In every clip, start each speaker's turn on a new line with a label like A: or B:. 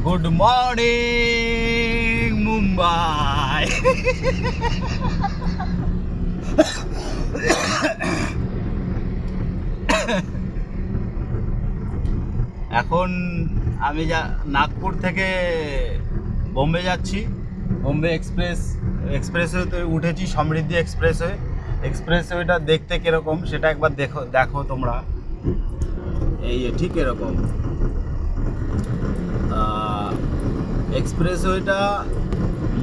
A: Good morning Mumbai. এখন আমি নাগপুর থেকে বোম্বে যাচ্ছি। বোম্বে এক্সপ্রেসওয়েতে উঠেছি, সমৃদ্ধি এক্সপ্রেসওয়েটা দেখতে কিরকম সেটা একবার দেখো তোমরা। এই ঠিক এরকম এক্সপ্রেসওয়েটা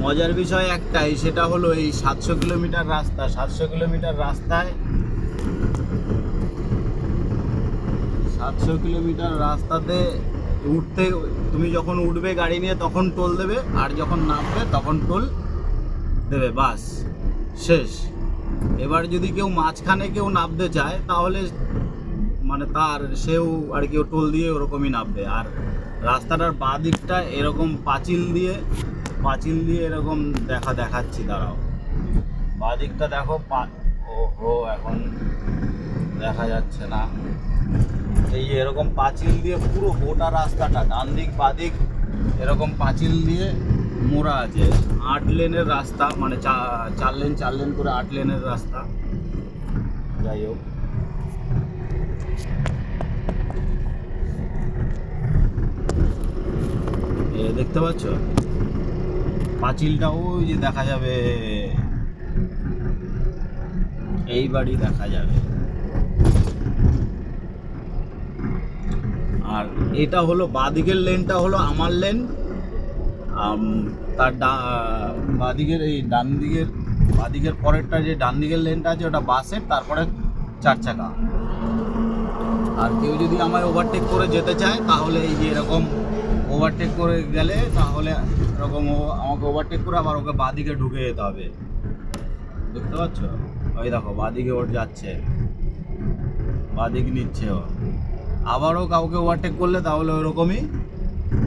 A: মজার বিষয় একটাই, সেটা হলো এই 700 কিলোমিটার রাস্তা। 700 কিলোমিটার রাস্তায় 700 কিলোমিটার রাস্তাতে উঠতে, তুমি যখন উঠবে গাড়ি নিয়ে তখন টোল দেবে, আর যখন নামবে তখন টোল দেবে, বাস শেষ। এবার যদি কেউ মাঝখানে কেউ নামতে চায় তাহলে মানে সেও আর কেউ টোল দিয়ে ওরকমই নামবে। আর রাস্তাটার বাঁ দিকটা এরকম পাঁচিল দিয়ে এরকম দেখাচ্ছি, দাঁড়াও। বাঁ দিকটা দেখো, এখন দেখা যাচ্ছে না। এই এরকম পাঁচিল দিয়ে পুরো গোটা রাস্তাটা, ডান দিক বাঁ দিক এরকম পাঁচিল দিয়ে মোড়া আছে। 8 লেনের রাস্তা, মানে 4 লেন করে 8 লেনের রাস্তা। যাই হোক, দেখতে পাচ্ছ পাঁচিলটা, ওই যে দেখা যাবে, এই বাড়ি দেখা যাবে। আর এটা হলো বাঁদিকের লেনটা হলো আমার লেন, তার বাঁদিকের এই বাঁদিকের পরেরটা যে ডান দিকের লেনটা আছে ওটা বাসের, তারপরে 4 চাকা। আর কেউ যদি আমায় ওভারটেক করে যেতে চায় তাহলে এই যে এরকম ওভারটেক করে গেলে, তাহলে এরকম আমাকে ওভারটেক করে আবার ওকে বাঁদিকে ঢুকে যেতে হবে। দেখতে পাচ্ছ, ওই দেখো বাঁদিকে ওর যাচ্ছে, বাঁদিক নিচ্ছে ও। আবারও কাউকে ওভারটেক করলে তাহলে ওরকমই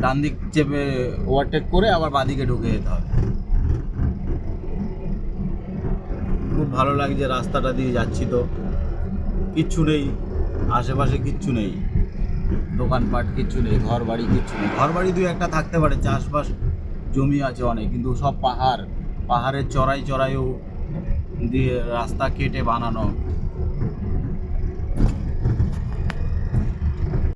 A: ডান দিক চেপে ওভারটেক করে আবার বাঁদিকে ঢুকে যেতে হবে। খুব ভালো লাগছে রাস্তাটা দিয়ে যাচ্ছি। তো কিচ্ছু নেই আশেপাশে, কিচ্ছু নেই, দোকানপাট কিচ্ছু নেই, ঘর বাড়ি কিচ্ছু নেই। ঘর বাড়ি 2-1টা থাকতে পারে, চাষবাস জমি আছে অনেক, কিন্তু সব পাহাড়ের চড়াইও দিয়ে রাস্তা কেটে বানানো।